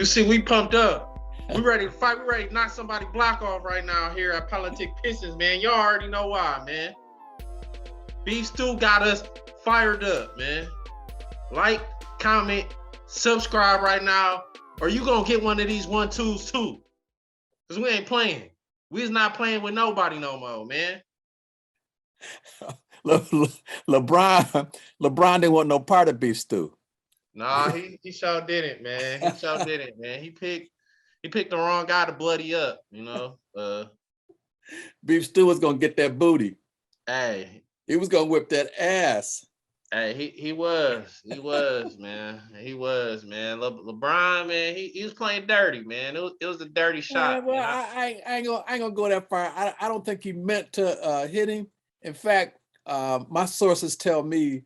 see, we pumped up. We ready to fight. We ready to knock somebody block off right now here at Politic Pistons, man. Y'all already know why, man. Beef Stew got us fired up, man. Like, comment, subscribe right now, or you gonna get one of these 1-2s too. Cause we ain't playing. We is not playing with nobody no more, man. LeBron didn't want no part of Beef Stew. Nah, he sure didn't, man. He sure didn't, man. He picked the wrong guy to bloody up, you know. Beef Stew was gonna get that booty. Hey, he was gonna whip that ass. Hey, he was, man. He was, man. LeBron, man, he was playing dirty, man. It was a dirty shot. Well, I ain't gonna go that far. I don't think he meant to hit him. In fact, my sources tell me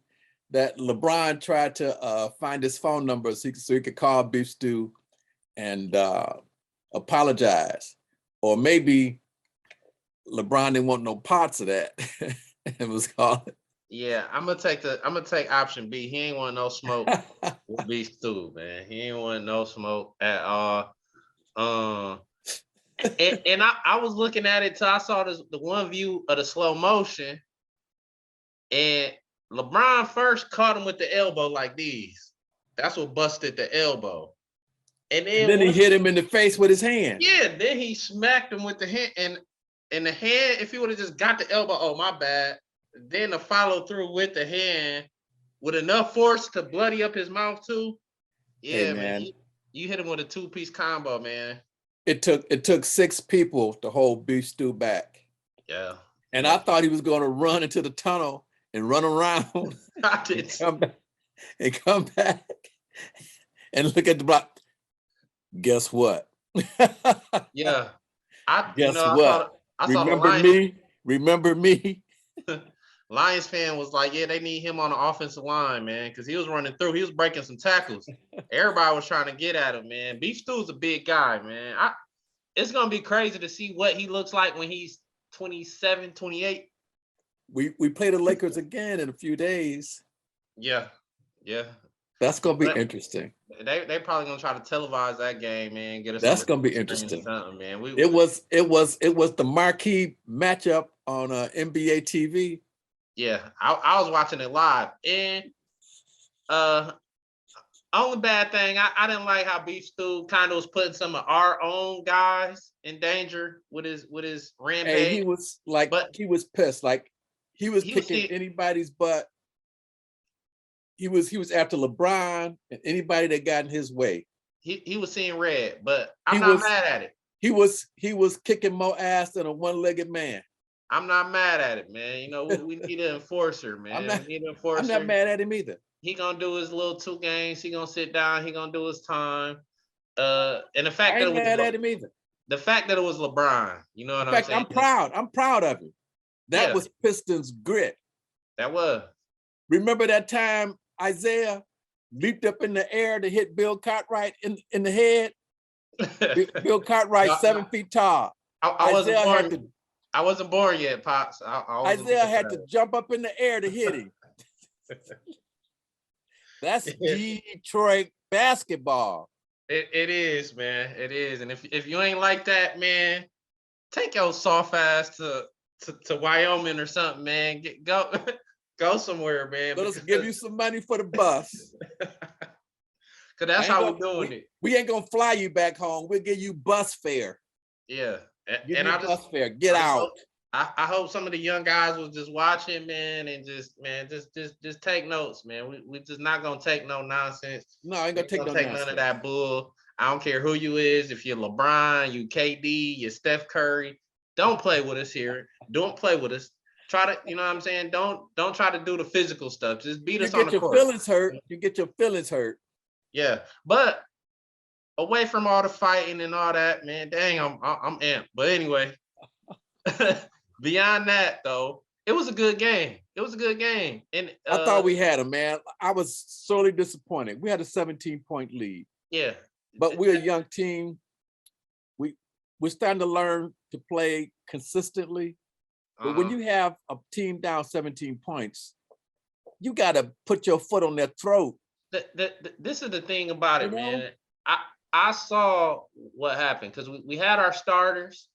that LeBron tried to find his phone number so he could call Beef Stew and apologize, or maybe LeBron didn't want no parts of that. It was called. Yeah, I'm gonna take option B. He ain't want no smoke with Beef Stew, man. He ain't want no smoke at all. And I was looking at it till I saw the one view of the slow motion, and LeBron first caught him with the elbow like these. That's what busted the elbow. And then he hit him in the face with his hand. Yeah, then he smacked him with the hand. And in the hand, if he would have just got the elbow, oh, my bad. Then to follow through with the hand with enough force to bloody up his mouth too. Yeah, hey, man. You hit him with a 2-piece combo, man. It took 6 people to hold Beef Stew back. Yeah. And I thought he was going to run into the tunnel and run around and come back and look at the block. Guess what? Yeah. Guess what? I saw Remember me? Lions fan was like, yeah, they need him on the offensive line, man, because he was running through. He was breaking some tackles. Everybody was trying to get at him, man. Beef Stew's a big guy, man. It's going to be crazy to see what he looks like when he's 27, 28. We play the Lakers again in a few days. Yeah. That's going to be interesting. They probably going to try to televise that game, man. Get us. That's going to be interesting. Man. It was the marquee matchup on NBA TV. Yeah, I was watching it live, and only bad thing I didn't like how Beef Stew kind of was putting some of our own guys in danger with his rampage. Hey, he was he was pissed, like he was kicking anybody's butt. He was after LeBron and anybody that got in his way. He was seeing red, but I'm not mad at it. He was kicking more ass than a one-legged man. I'm not mad at it, man. You know, we need an enforcer, man. We need an enforcer. I'm not mad at him either. He gonna do his little 2 games. He gonna sit down. He gonna do his time. And the fact that it was mad at him either. The fact that it was LeBron, you know what I'm saying? I'm proud of him. That was Pistons grit. That was. Remember that time Isaiah leaped up in the air to hit Bill Cartwright in the head? Bill Cartwright, 7 feet tall. I wasn't born yet, Pops. Isaiah had to jump up in the air to hit him. That's Detroit basketball. It is, man. It is. And if you ain't like that, man, take your soft ass to Wyoming or something, man. Go somewhere, man. Let us give you some money for the bus. Cause that's how we're doing it. We ain't gonna fly you back home. We'll give you bus fare. Yeah. Bus fare. Get out. I hope some of the young guys was just watching, man, and just take notes, man. We just not gonna take no nonsense. No, I ain't gonna take none of that bull. I don't care who you is. If you're LeBron, you KD, you Steph Curry, don't play with us here. Don't play with us. Try to, you know what I'm saying? Don't try to do the physical stuff. Just beat us on the court. You get your feelings hurt. Yeah, but away from all the fighting and all that, man, dang, I'm amped. But anyway, beyond that though, it was a good game. And I thought we had him, man. I was sorely disappointed. We had a 17-point lead. Yeah, but we're a young team. We're starting to learn to play consistently. But when you have a team down 17 points, you got to put your foot on their throat. This is the thing about it, man. I saw what happened because we had our starters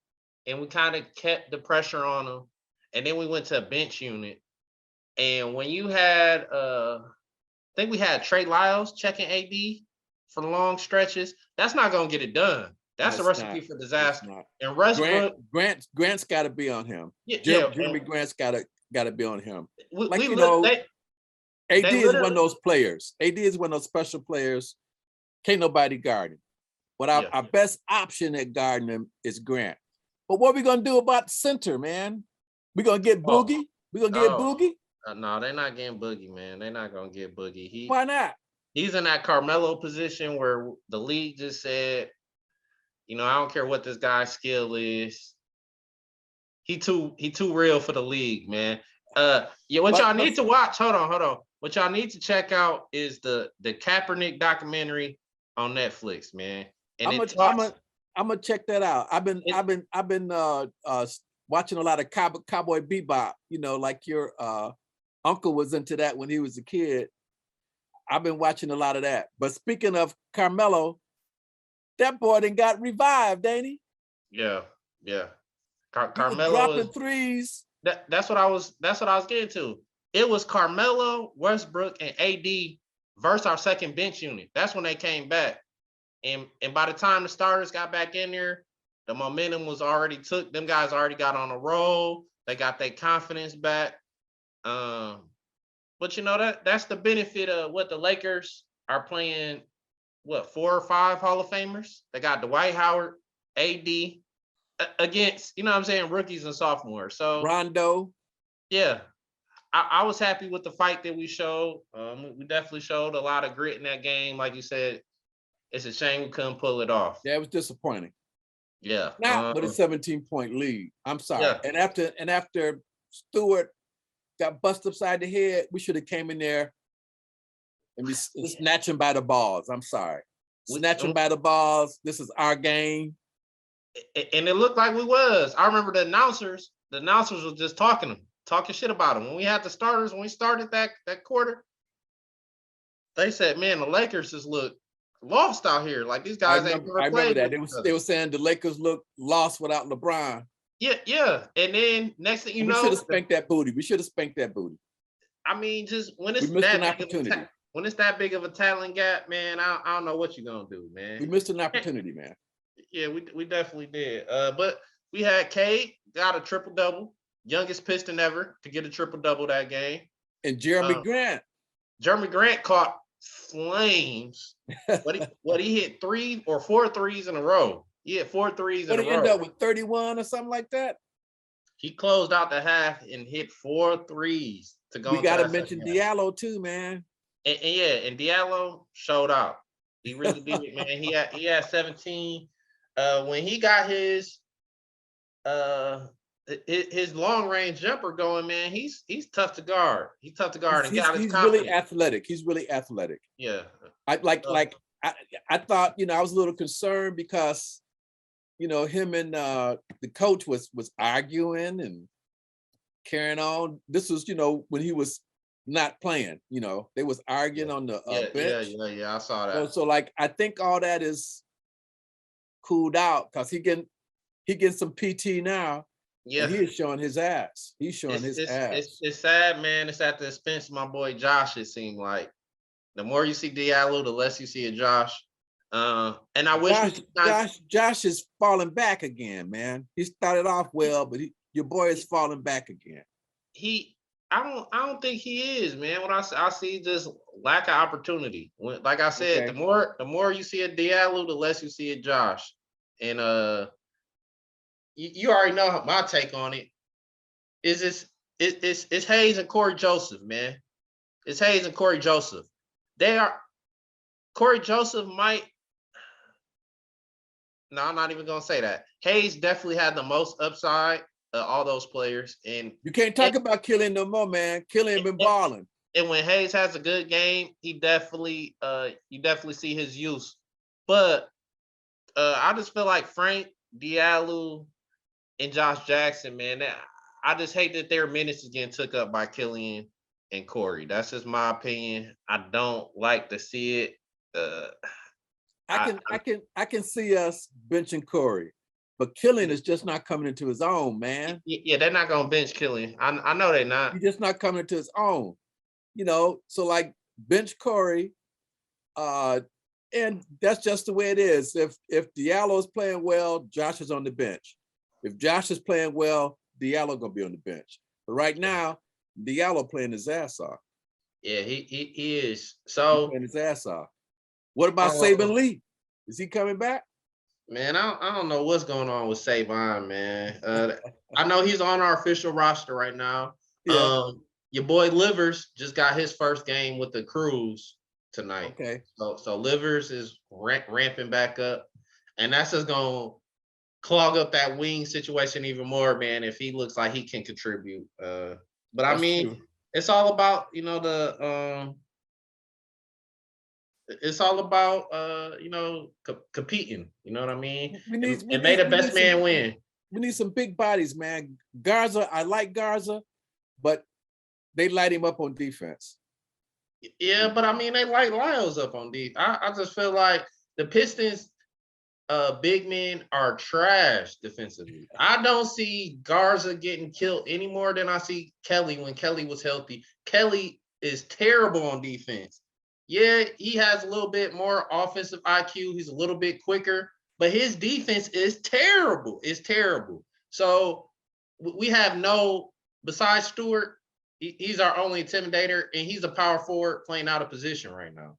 and we kind of kept the pressure on them. And then we went to a bench unit. And when you had I think we had Trey Lyles checking AD for long stretches. That's not gonna get it done. That's a That's recipe not. for It's disaster. not. And Westbrook, Grant's got to be on him. yeah, Jeremy Grant's got to be on him. Like we you look know, AD they is one literally of those players. AD is one of those special players. Can't nobody guard him. But our, yeah. our best option at guarding him is Grant. But what are we gonna do about center, man? We gonna get Oh, Boogie? We gonna get oh, Boogie? no, they're not getting Boogie, man. They're not gonna get Boogie. Why not? He's in that Carmelo position where the league just said, I don't care what this guy's skill is. He too real for the league, man. Yeah, what y'all need to watch. Hold on. What y'all need to check out is the Kaepernick documentary on Netflix, man. And I'm gonna check that out. I've been watching a lot of Cowboy Bebop. Like your uncle was into that when he was a kid. I've been watching a lot of that. But speaking of Carmelo, that boy done got revived, ain't he? Yeah. Carmelo dropping threes. That's what I was getting to. It was Carmelo, Westbrook, and AD versus our second bench unit. That's when they came back. And by the time the starters got back in there, the momentum was already took. Them guys already got on a roll. They got their confidence back. But that's the benefit of what the Lakers are playing. What, 4 or 5 Hall of Famers? They got Dwight Howard, AD against, what I'm saying, rookies and sophomores. So Rondo. Yeah. I was happy with the fight that we showed. We definitely showed a lot of grit in that game. Like you said, it's a shame we couldn't pull it off. Yeah, it was disappointing. Yeah. Not but a 17-point lead. I'm sorry. Yeah. And after Stewart got busted upside the head, we should have came in there and we snatch him by the balls. I'm sorry. Snatch him by the balls. This is our game. And it looked like we was. I remember the announcers were just talking shit about him. When we had the starters, when we started that quarter, they said, man, the Lakers just look lost out here. Like these guys ain't never played. I remember that. They were saying the Lakers look lost without LeBron. Yeah. And then next thing you know, we should have spanked that booty. I mean, just when it's that big of a talent gap, man, I don't know what you're gonna do, man. We missed an opportunity, man. Yeah, we definitely did. But we had Cade got a triple-double, youngest Piston ever to get a triple-double that game. And Jeremy Grant. Jeremy Grant caught flames. What he hit 3 or 4 threes in a row. He hit 4 threes in a row. What he end up with 31 or something like that? He closed out the half and hit 4 threes to go. We got to mention Diallo too, man. And Diallo showed out. He really did, man. He had 17. When he got his long range jumper going, man, he's tough to guard. He's tough to guard. He's really athletic. Yeah. I thought, I was a little concerned because, him and the coach was arguing and carrying on. This was, when he was not playing, they was arguing on the bench. Yeah, I saw that. So I think all that is cooled out because he getting some PT now. Yeah, and he is showing his ass. He's showing his ass. It's sad, man. It's at the expense of my boy Josh. It seemed like the more you see Diallo, the less you see a Josh. And I wish Josh is falling back again, man. He started off well, but your boy is falling back again. I don't think he is, man. When I see just lack of opportunity. Like I said, okay. the more you see a Diallo, the less you see a Josh. And you already know my take on it. It's Hayes and Corey Joseph, man. It's Hayes and Corey Joseph. Corey Joseph might. No, I'm not even gonna say that. Hayes definitely had the most upside of all those players, and you can't talk about Killian no more, man. Killian been balling. And when Hayes has a good game, you definitely see his use. But I just feel like Frank, Diallo, and Josh Jackson, man. I just hate that their minutes is getting took up by Killian and Corey. That's just my opinion. I don't like to see it. I can see us benching Corey, but Killian is just not coming into his own, man. Yeah, they're not gonna bench Killian. I know they're not. He's just not coming into his own. So like bench Corey, and that's just the way it is. If Diallo is playing well, Josh is on the bench. If Josh is playing well, Diallo gonna be on the bench. But right now, Diallo playing his ass off. Yeah, he is. So he's playing his ass off. What about Saban Lee? Is he coming back? Man, I don't know what's going on with Saban, man. I know he's on our official roster right now. Yeah. Your boy Livers just got his first game with the Crews tonight. Okay. So Livers is ramping back up, and that's just gonna clog up that wing situation even more, man. If he looks like he can contribute, but that's I mean, true. It's all about it's all about competing. You know what I mean? And may the best man win. We need some big bodies, man. Garza, I like Garza, but they light him up on defense. Yeah, but I mean they light Lyles up on defense. I just feel like the Pistons big men are trash defensively. I don't see Garza getting killed any more than I see Kelly when Kelly was healthy. Kelly is terrible on defense. Yeah, he has a little bit more offensive IQ. He's a little bit quicker, but his defense is terrible. It's terrible. So we have besides Stewart, he's our only intimidator, and he's a power forward playing out of position right now.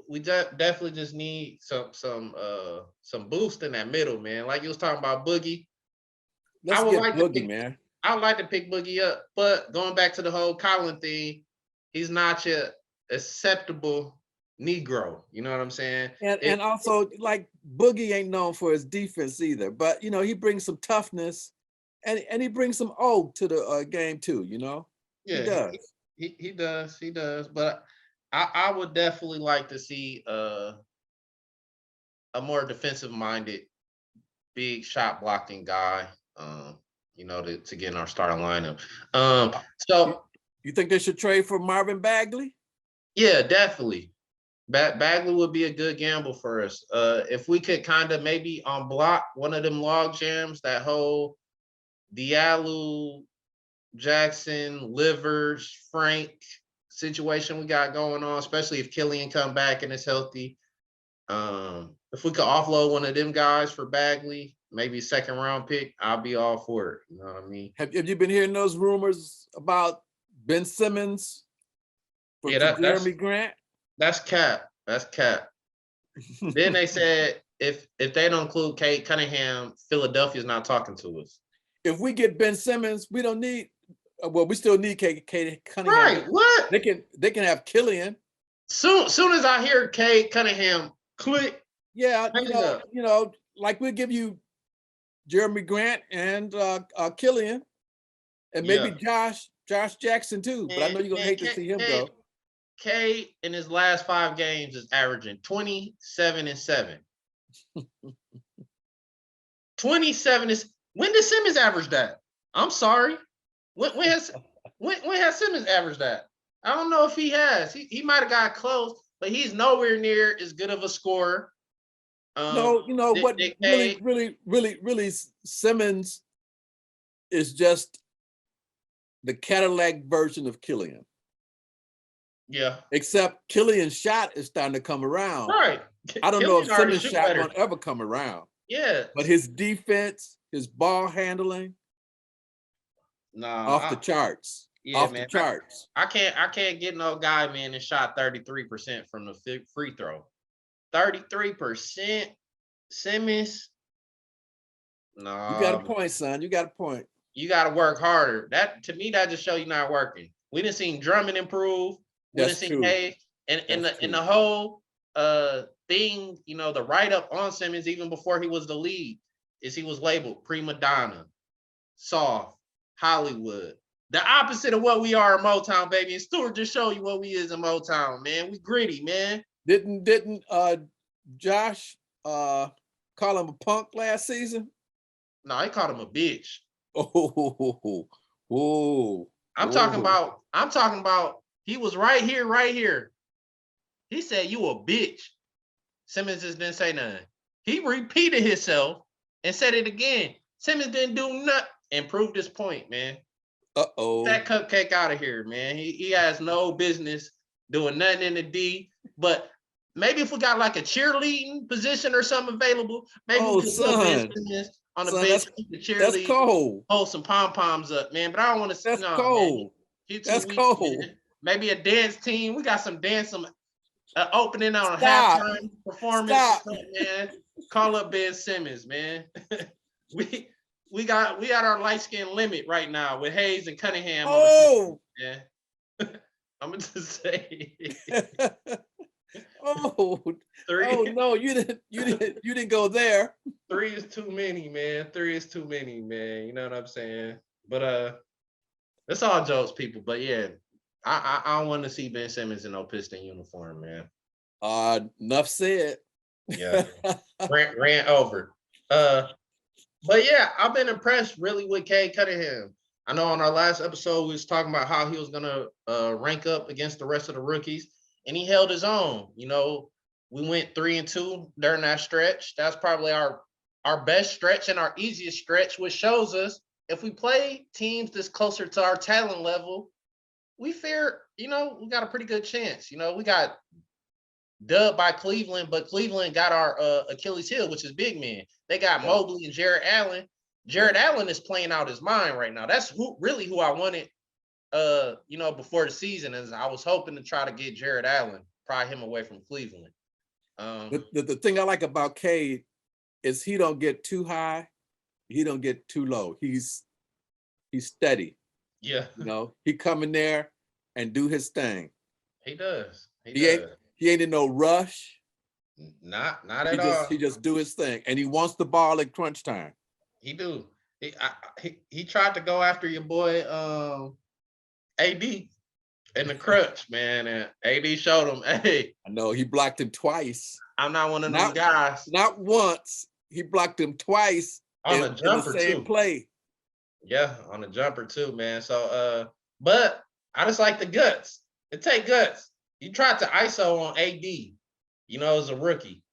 We definitely just need some boost in that middle, man. Like you was talking about Boogie. I would like Boogie, man. I would like to pick Boogie up, but going back to the whole Colin thing, he's not your acceptable Negro. You know what I'm saying? And also, like, Boogie ain't known for his defense either, but he brings some toughness, and he brings some to the game too. Yeah, he does. But I would definitely like to see a more defensive minded, big shot blocking guy. To get in our starting lineup. So you think they should trade for Marvin Bagley? Yeah, definitely. Bagley would be a good gamble for us. If we could kind of maybe unblock one of them log jams, that whole Diallo, Jackson, Livers, Frank situation we got going on, especially if Killian come back and is healthy. If we could offload one of them guys for Bagley, maybe a second round pick, I'll be all for it. You know what I mean? Have you been hearing those rumors about Ben Simmons for Jeremy Grant? That's cap. That's cap. Then they said if they don't include Cade Cunningham, Philadelphia's not talking to us. If we get Ben Simmons, we don't need. Well, we still need Cade Cunningham. Right? What? They can have Killian. Soon as I hear Cade Cunningham click. Yeah, like we'll give you Jeremy Grant and Killian, and maybe Josh Jackson too. But I know you're gonna hate to see him go. Cade in his last 5 games is averaging 27 and 7. 27 is when did Simmons average that? I'm sorry. When has Simmons averaged that? I don't know if he has. He might have got close, but he's nowhere near as good of a scorer. Really, Simmons is just the Cadillac version of Killian. Yeah. Except Killian's shot is starting to come around. Right. I don't know if Simmons' shot will ever come around. Yeah. But his defense, his ball handling, off the charts. Yeah, off man. The charts. I can't get no guy, man, that shot 33% from the free throw. 33%, Simmons. No. You got a point, son. You got a point. You got to work harder. That to me, that just show you not working. We didn't see Drummond improve. We didn't see Cade. And the whole thing, the write-up on Simmons, even before he was the lead, is he was labeled prima donna, soft, Hollywood. The opposite of what we are in Motown, baby. And Stewart just showed you what we is in Motown, man. We gritty, man. Didn't Josh call him a punk last season? No, he called him a bitch. I'm talking about he was right here. He said, you a bitch. Simmons just didn't say nothing. He repeated himself and said it again. Simmons didn't do nothing and proved his point, man. Uh-oh. That cupcake out of here, man. He has no business doing nothing in the D. But maybe if we got like a cheerleading position or something available, maybe we could put Ben Simmons on the bench, keep the cheerleading, cold. hold some pom-poms up, man. But I don't want to That's no, cold. Man. He's That's weak, cold. man. Maybe a dance team. We got some opening on a halftime performance, man. Call up Ben Simmons, man. we got our light skin limit right now with Hayes and Cunningham. Oh, on the team, I'm gonna just say. Oh, Three. Oh no, you didn't go there. 3 is too many, man. 3 is too many, man. You know what I'm saying? But it's all jokes, people. But yeah, I don't want to see Ben Simmons in no Piston uniform, man. Enough said. Yeah. ran over. But yeah, I've been impressed really with Cade Cunningham. I know on our last episode we was talking about how he was gonna rank up against the rest of the rookies, and he held his own. You know, we went 3-2 during that stretch. That's probably our best stretch and our easiest stretch, which shows us if we play teams that's closer to our talent level, we fear, we got a pretty good chance. We got dubbed by Cleveland, but Cleveland got our Achilles heel, which is big men. They got Mobley and Jared Allen. Jared Allen is playing out his mind right now. That's who I wanted, before the season. Is I was hoping to try to get Jared Allen, pry him away from Cleveland. The thing I like about Cade is he don't get too high, he don't get too low. He's steady. Yeah. He come in there and do his thing. He does. He ain't in no rush. Not at all. He just do his thing, and he wants the ball at crunch time. He do. He tried to go after your boy AD in the crutch, man, and AD showed him, hey. I know he blocked him twice. I'm not one of those guys. Not once. He blocked him twice on a jumper in the same too. Play. Yeah, on a jumper too, man. So but I just like the guts. It take guts. He tried to ISO on AD, as a rookie.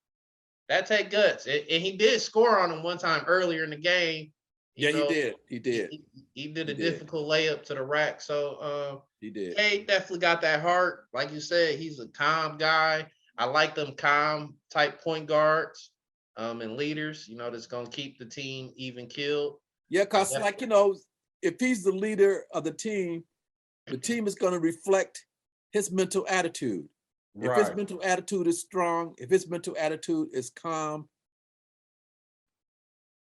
That take guts. And he did score on him one time earlier in the game. He did. He did. He did a difficult layup to the rack. So he did. Cade definitely got that heart. Like you said, he's a calm guy. I like them calm type point guards and leaders, that's gonna keep the team even keeled. Yeah, because if he's the leader of the team is gonna reflect his mental attitude. If his mental attitude is strong, if his mental attitude is calm,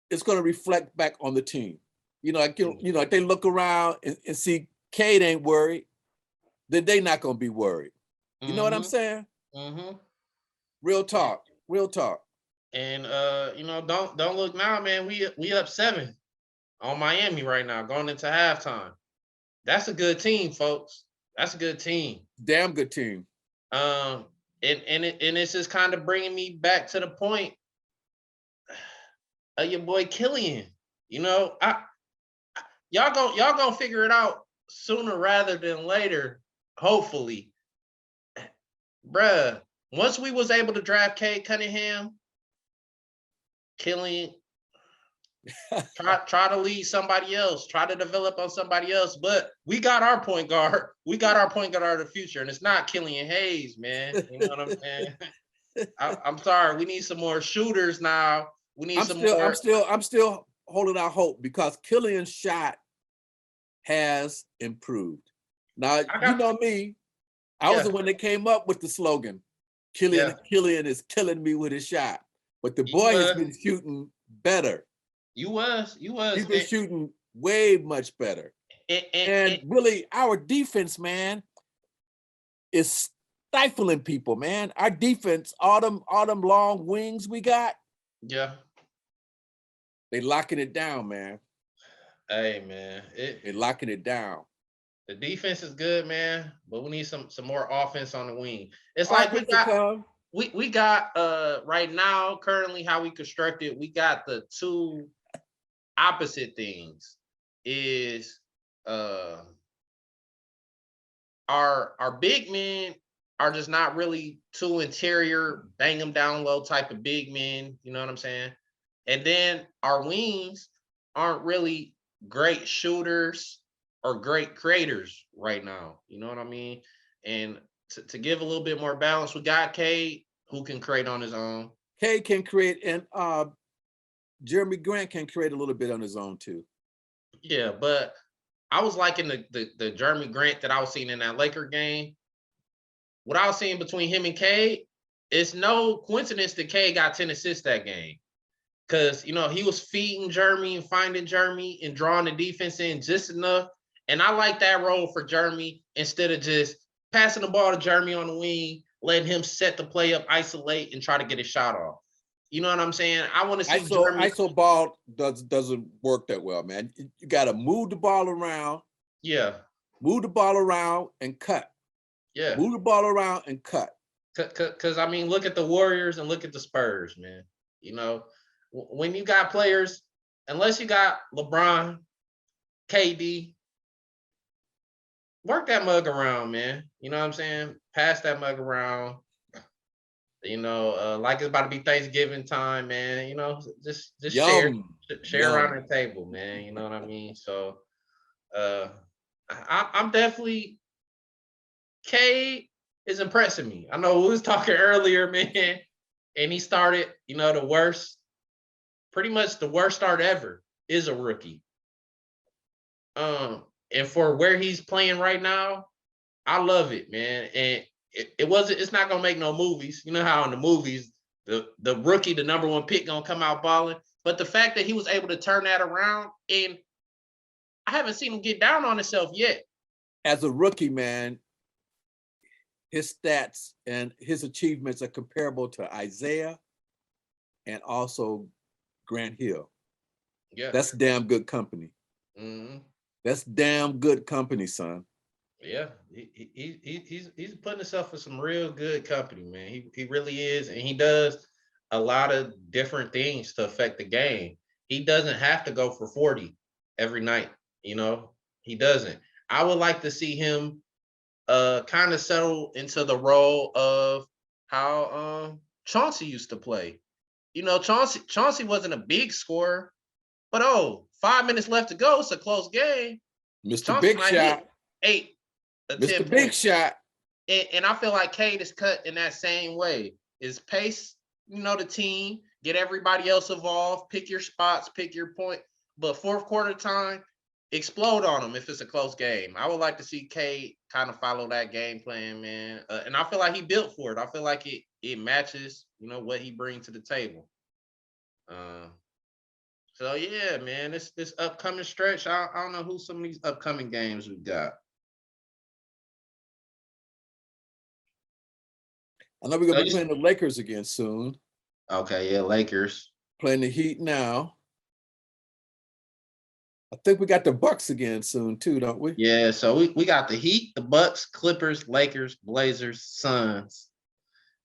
it's going to reflect back on the team. If they look around and see Cade ain't worried, then they not going to be worried. You know what I'm saying? Mm-hmm. Real talk. And don't look now, man. We up 7 on Miami right now, going into halftime. That's a good team, folks. That's a good team. Damn good team. And it's just kind of bringing me back to the point of your boy Killian. Y'all gonna figure it out sooner rather than later, hopefully. Bruh, once we was able to draft Cade Cunningham, Killian, try to lead somebody else, try to develop on somebody else. But we got our point guard. We got our point guard of the future, and it's not Killian Hayes, man. You know what I'm saying? I'm sorry. We need some more shooters now. We need more. I'm still holding out hope because Killian's shot has improved. Now you know me. I was the one that came up with the slogan, Killian is killing me with his shot. But the boy has been shooting better. You was. He's been shooting way much better. And really, our defense, man, is stifling people, man. Our defense, all them long wings we got. Yeah. They locking it down, man. Hey, man. They locking it down. The defense is good, man, but we need some more offense on the wing. It's like we got right now, currently how we constructed, we got the two opposite things is our big men are just not really too interior, bang them down low type of big men. You know what I'm saying? And then our wings aren't really great shooters or great creators right now. You know what I mean? And to give a little bit more balance, we got Cade who can create on his own. Cade can create, and Jeremy Grant can create a little bit on his own too. Yeah, but I was liking the Jeremy Grant that I was seeing in that Laker game. What I was seeing between him and Cade, it's no coincidence that Cade got 10 assists that game. Because, you know, he was feeding Jeremy and finding Jeremy and drawing the defense in just enough. And I like that role for Jeremy instead of just passing the ball to Jeremy on the wing, letting him set the play up, isolate, and try to get a shot off. You know what I'm saying? I want to see Jeremy. ISO ball doesn't work that well, man. You got to move the ball around. Yeah. Move the ball around and cut. Yeah. Move the ball around and cut. Because, I mean, look at the Warriors and look at the Spurs, man. You know, when you got players, unless you got LeBron, KD, work that mug around, man. You know what I'm saying? Pass that mug around. You know, like it's about to be Thanksgiving time, man. You know, just share around the table, man. You know what I mean? So, I'm definitely, Cade is impressing me. I know we was talking earlier, man, and he started, you know, pretty much the worst start ever is a rookie. And for where he's playing right now, I love it, man. And it's not gonna make no movies. You know how in the movies, the rookie, the number one pick, gonna come out balling. But the fact that he was able to turn that around, and I haven't seen him get down on himself yet. As a rookie, man, his stats and his achievements are comparable to Isaiah and also Grant Hill. Yeah, that's damn good company. Mm-hmm. That's damn good company, son. Yeah, he's putting himself in some real good company, man. He really is, and he does a lot of different things to affect the game. He doesn't have to go for 40 every night, you know. He doesn't. I would like to see him kind of settle into the role of how Chauncey used to play. You know, Chauncey wasn't a big scorer, but 5 minutes left to go. It's a close game. Mr. Chauncey Big Shot. 8 Mr. Big Shot. And I feel like Cade is cut in that same way. Is pace, you know, the team, get everybody else involved, pick your spots, pick your point. But fourth quarter time, explode on them if it's a close game. I would like to see Cade kind of follow that game plan, man. And I feel like he built for it. I feel like it matches, you know, what he brings to the table. So yeah, man, this upcoming stretch, I don't know who some of these upcoming games we've got. I know we're gonna be playing the Lakers again soon. Okay, yeah, Lakers. Playing the Heat now. I think we got the Bucks again soon too, don't we? Yeah, so we got the Heat, the Bucks, Clippers, Lakers, Blazers, Suns.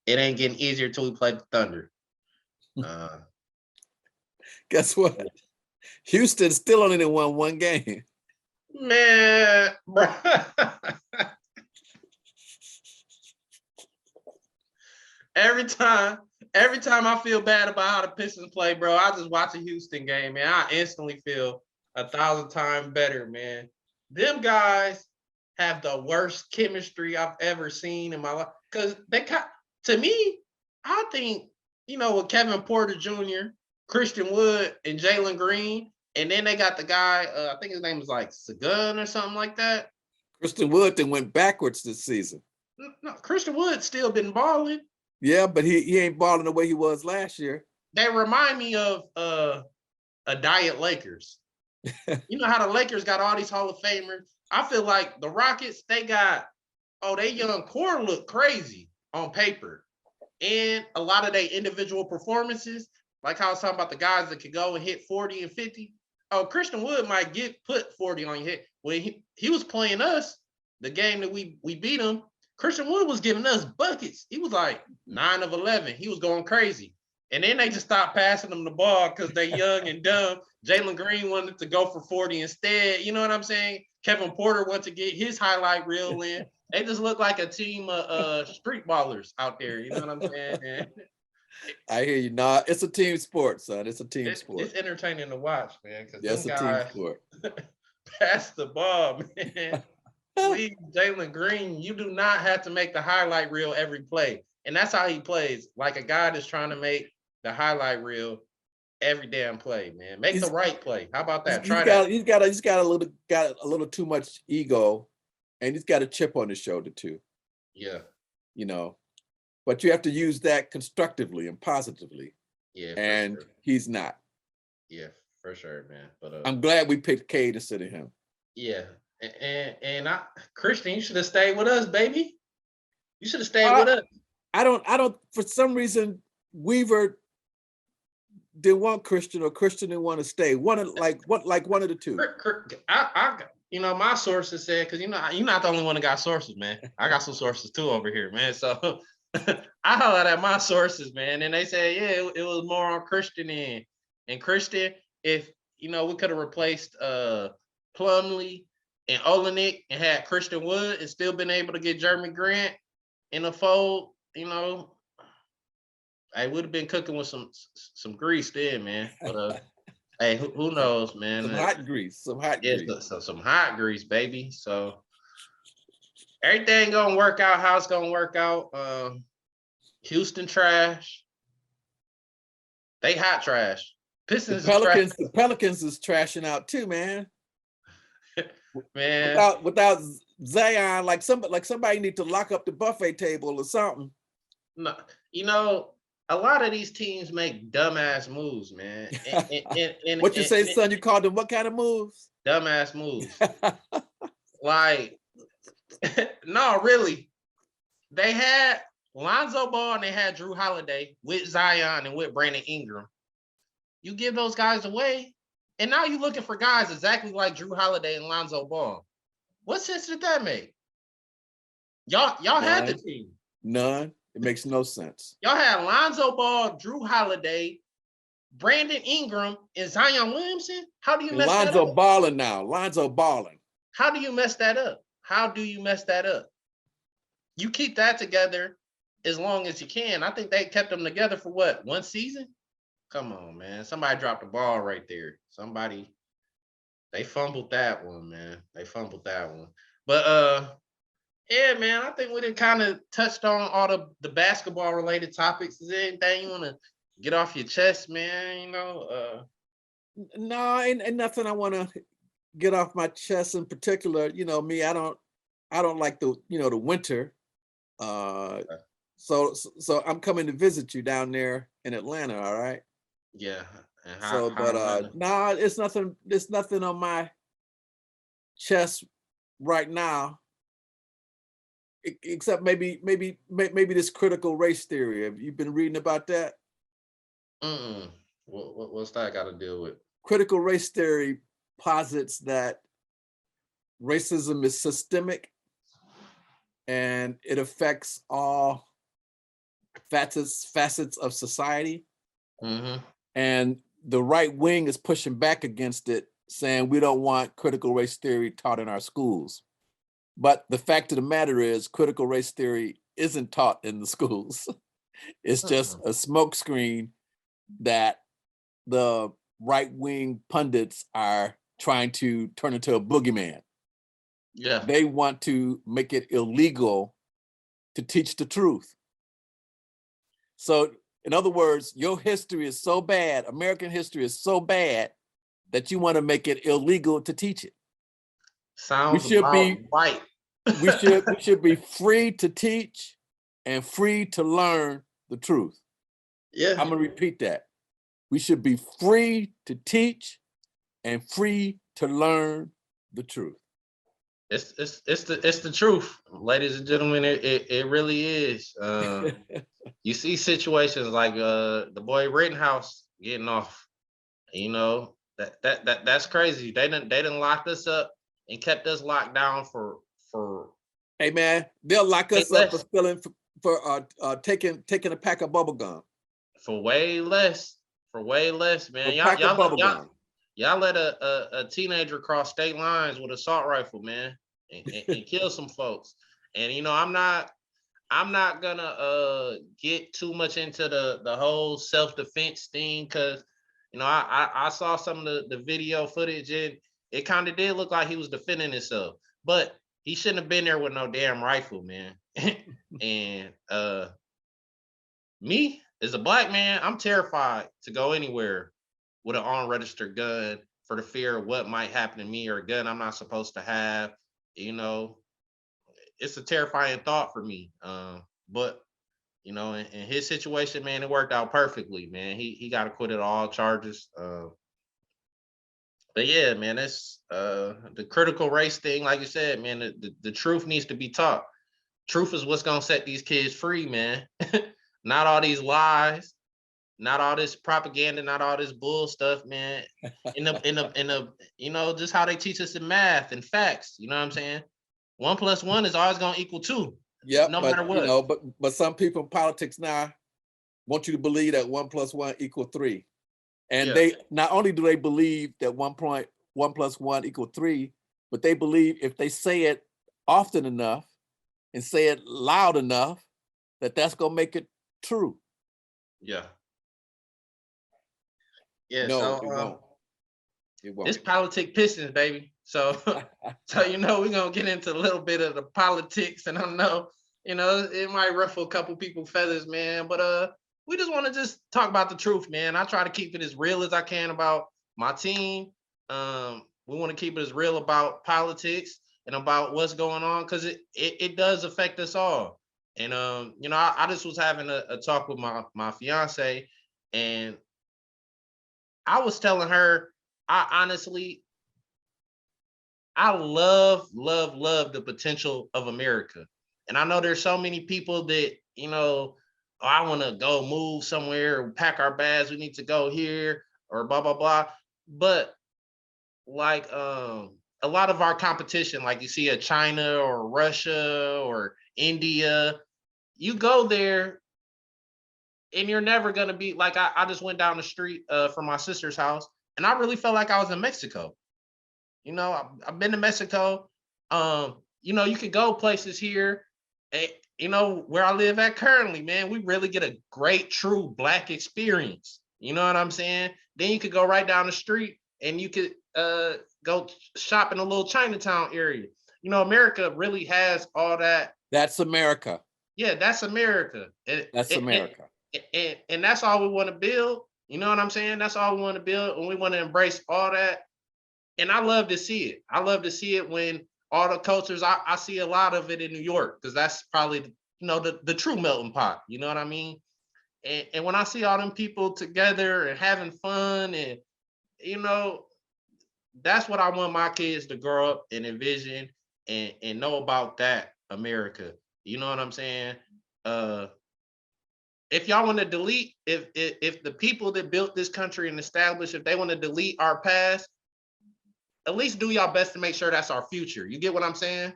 It ain't getting easier till we play the Thunder. Guess what? Houston still only won one game. Man, bro. Every time I feel bad about how the Pistons play, bro, I just watch a Houston game, man. I instantly feel 1,000 times better, man. Them guys have the worst chemistry I've ever seen in my life. Because to me, I think, you know, with Kevin Porter Jr., Christian Wood, and Jalen Green, and then they got the guy, I think his name was like Sagun or something like that. Christian Wood then went backwards this season. No, Christian Wood still been balling. Yeah, but he ain't balling the way he was last year. They remind me of a Diet Lakers. You know how the Lakers got all these Hall of Famers? I feel like the Rockets, they got, they young core look crazy on paper. And a lot of their individual performances, like how I was talking about the guys that could go and hit 40 and 50. Oh, Christian Wood might put 40 on your head. When he was playing us, the game that we beat him, Christian Wood was giving us buckets. He was like 9 of 11. He was going crazy. And then they just stopped passing them the ball because they're young and dumb. Jalen Green wanted to go for 40 instead. You know what I'm saying? Kevin Porter wanted to get his highlight reel in. They just look like a team of street ballers out there. You know what I'm saying? I hear you. Nah, it's a team sport, son. It's a team It's sport. entertaining to watch, man, because Yes, them a team guys sport. pass the ball, man. Please, Jalen Green, you do not have to make the highlight reel every play. And that's how he plays. Like a guy that's trying to make the highlight reel every damn play, man. Make the right play. How about that? Try that. He's got a little too much ego, and he's got a chip on his shoulder too. Yeah. You know, but you have to use that constructively and positively. Yeah. And sure. He's not. Yeah, for sure, man. But I'm glad we picked Cade instead of him. Yeah. And Christian, you should have stayed with us, baby. You should have stayed with us. I don't for some reason Weaver didn't want Christian, or Christian didn't want to stay. One of the two. My sources said, because you're not the only one that got sources, man. I got some sources too over here, man. So I hollered at my sources, man, and they said, yeah, it was more on Christian end. And Christian, if we could have replaced Plumlee and Olenek and had Christian Wood and still been able to get Jeremy Grant in the fold, I would have been cooking with some grease then, man. But hey, who knows, man? Some hot grease. Some hot grease, baby. So everything gonna work out how it's gonna work out. Houston trash. They hot trash. Pistons the Pelicans is trashing out too, man. Man, without Zion, like somebody need to lock up the buffet table or something. No, a lot of these teams make dumbass moves, man. What you say, son? You called them what kind of moves? Dumbass moves. Like, no, really. They had Lonzo Ball and they had Drew Holiday with Zion and with Brandon Ingram. You give those guys away, and now you're looking for guys exactly like Drew Holiday and Lonzo Ball. What sense did that make? Y'all had the team. None. It makes no sense. Y'all had Lonzo Ball, Drew Holiday, Brandon Ingram, and Zion Williamson. How do you mess that up? Lonzo balling now. Lonzo balling. How do you mess that up? You keep that together as long as you can. I think they kept them together for what, one season? Come on, man. Somebody dropped the ball right there. They fumbled that one, man. But yeah, man, I think we done kind of touched on all the basketball related topics. Is there anything you want to get off your chest, man? No, ain't nothing I want to get off my chest in particular. Me, I don't like the winter. So I'm coming to visit you down there in Atlanta, all right? Yeah. It's nothing. There's nothing on my chest right now, except maybe this critical race theory. Have you been reading about that? What's that got to deal with? Critical race theory posits that racism is systemic and it affects all facets of society. Mm-hmm. And the right wing is pushing back against it, saying we don't want critical race theory taught in our schools. But the fact of the matter is, critical race theory isn't taught in the schools. It's just a smokescreen that the right-wing pundits are trying to turn into a boogeyman. Yeah. They want to make it illegal to teach the truth. So, in other words, your history is so bad, American history is so bad, that you want to make it illegal to teach it. Sounds right. we should be free to teach and free to learn the truth. Yeah. I'm gonna repeat that. We should be free to teach and free to learn the truth. It's the truth, ladies and gentlemen. It really is. You see situations like the boy Rittenhouse getting off. That's crazy. They didn't lock us up and kept us locked down for. Hey man, they'll lock us up for taking a pack of bubble gum. For way less, man. Y'all let a teenager cross state lines with an assault rifle, man, and kill some folks. And I'm not gonna get too much into the whole self-defense thing, because I saw some of the video footage, and it kind of did look like he was defending himself. But he shouldn't have been there with no damn rifle, man. And me as a black man, I'm terrified to go anywhere with an unregistered gun for the fear of what might happen to me, or a gun I'm not supposed to have. You know, it's a terrifying thought for me. But in his situation, man, it worked out perfectly, man. He got acquitted of all charges. But yeah, man, it's the critical race thing. Like you said, man, the truth needs to be taught. Truth is what's gonna set these kids free, man. Not all these lies, not all this propaganda, not all this bull stuff, man. Just how they teach us in math and facts. You know what I'm saying? 1 + 1 is always gonna equal 2. Yep, No but matter what. but some people in politics now want you to believe that 1 + 1 = 3. And Yeah. they not only do they believe that 1 + 1 = 3, but they believe if they say it often enough and say it loud enough, that's gonna make it true. Yeah. Yeah. No, So it won't. It won't. it's politic pistons, baby. So we're gonna get into a little bit of the politics, and I know, it might ruffle a couple people feathers, man. But we just want to just talk about the truth, man. I try to keep it as real as I can about my team. We want to keep it as real about politics and about what's going on, because it does affect us all. And I just was having a talk with my fiance, and I was telling her, I honestly, I love, love, love the potential of America. And I know there's so many people that, oh, I want to go move somewhere, or pack our bags, we need to go here, or blah, blah, blah. But like a lot of our competition, like you see a China or Russia or India, you go there and you're never gonna be like, I just went down the street from my sister's house, and I really felt like I was in Mexico. I've been to Mexico. You could go places here, and where I live at currently, man, we really get a great, true Black experience. You know what I'm saying? Then you could go right down the street, and you could go shop in a little Chinatown area. America really has all that. That's America. Yeah, that's America. That's America. And that's all we want to build. You know what I'm saying? That's all we want to build, and we want to embrace all that. And I love to see it. I love to see it when all the cultures, I see a lot of it in New York, because that's probably, the true melting pot. You know what I mean? And when I see all them people together and having fun, and, that's what I want my kids to grow up and envision and know about that America. You know what I'm saying? If y'all want to delete, if the people that built this country and established, if they want to delete our past, at least do y'all best to make sure that's our future. You get what I'm saying?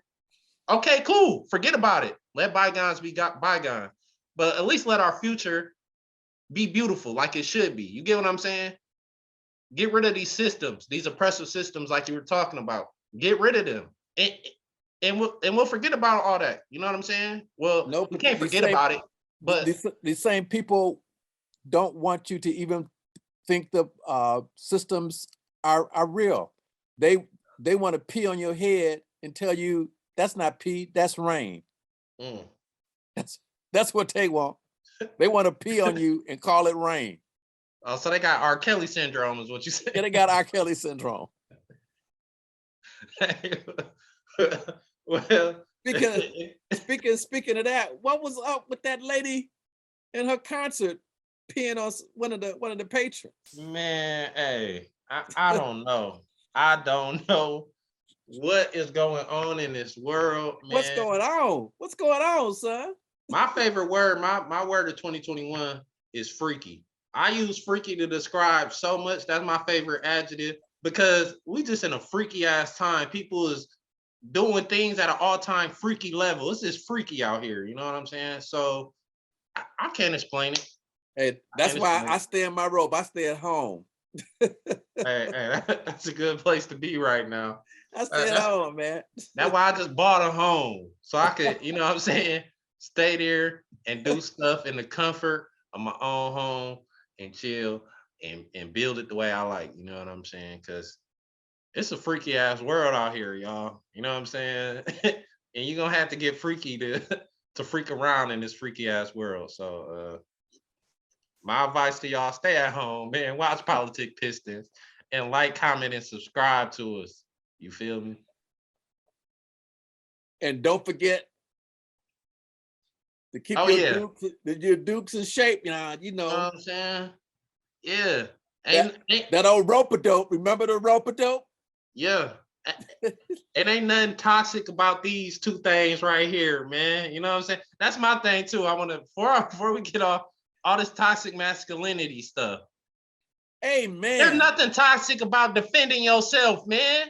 Okay, cool. Forget about it. Let bygones be bygones. But at least let our future be beautiful, like it should be. You get what I'm saying? Get rid of these systems, these oppressive systems, like you were talking about. Get rid of them, and we'll forget about all that. You know what I'm saying? Well, No, we can't forget about it. But these same people don't want you to even think the systems are real. They want to pee on your head and tell you that's not pee, that's rain. That's what they want. They want to pee on you and call it rain. Oh, so they got R. Kelly syndrome, is what you said. Yeah, they got R. Kelly syndrome. Well, speaking of that, what was up with that lady in her concert peeing on one of the patrons? Man, hey, I don't know. I don't know what is going on in this world, man. What's going on? What's going on, son? My favorite word, my word of 2021 is freaky. I use freaky to describe so much. That's my favorite adjective, because we just in a freaky ass time. People is doing things at an all-time freaky level. It's just freaky out here. You know what I'm saying? So I can't explain it. Hey, that's why I stay in my robe. I stay at home. Hey, that's a good place to be right now. I stay at home, man. That's why I just bought a home so I could, you know what I'm saying, stay there and do stuff in the comfort of my own home and chill and build it the way I like. You know what I'm saying? Because it's a freaky ass world out here, y'all. You know what I'm saying? And you're gonna have to get freaky to to freak around in this freaky ass world. So my advice to y'all, stay at home, man. Watch Politic Pistons and like, comment, and subscribe to us. You feel me? And don't forget to keep your dukes in shape, you know. You know what I'm saying? Yeah. That old rope-a-dope. Remember the rope-a-dope? Yeah. It ain't nothing toxic about these two things right here, man. You know what I'm saying? That's my thing too. I want to before we get off all this toxic masculinity stuff. Amen. There's nothing toxic about defending yourself, man.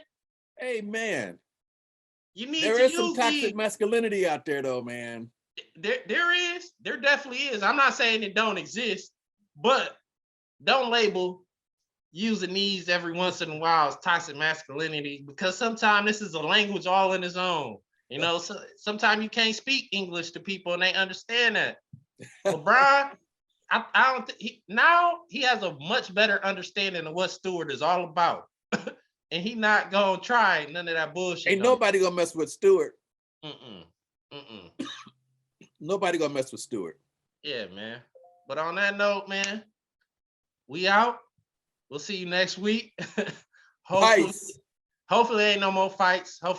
Amen. You need there to is use some toxic masculinity out there, though, man. There definitely is. I'm not saying it don't exist, but don't label using these every once in a while as toxic masculinity, because sometimes this is a language all in its own. You know, so sometimes you can't speak English to people and they understand that. LeBron, I don't think now he has a much better understanding of what Stewart is all about. And he not gonna try none of that bullshit. Ain't nobody gonna mess with Stewart. Mm-mm. Nobody gonna mess with Stewart. Yeah, man. But on that note, man, we out. We'll see you next week. Hopefully ain't no more fights. Hopefully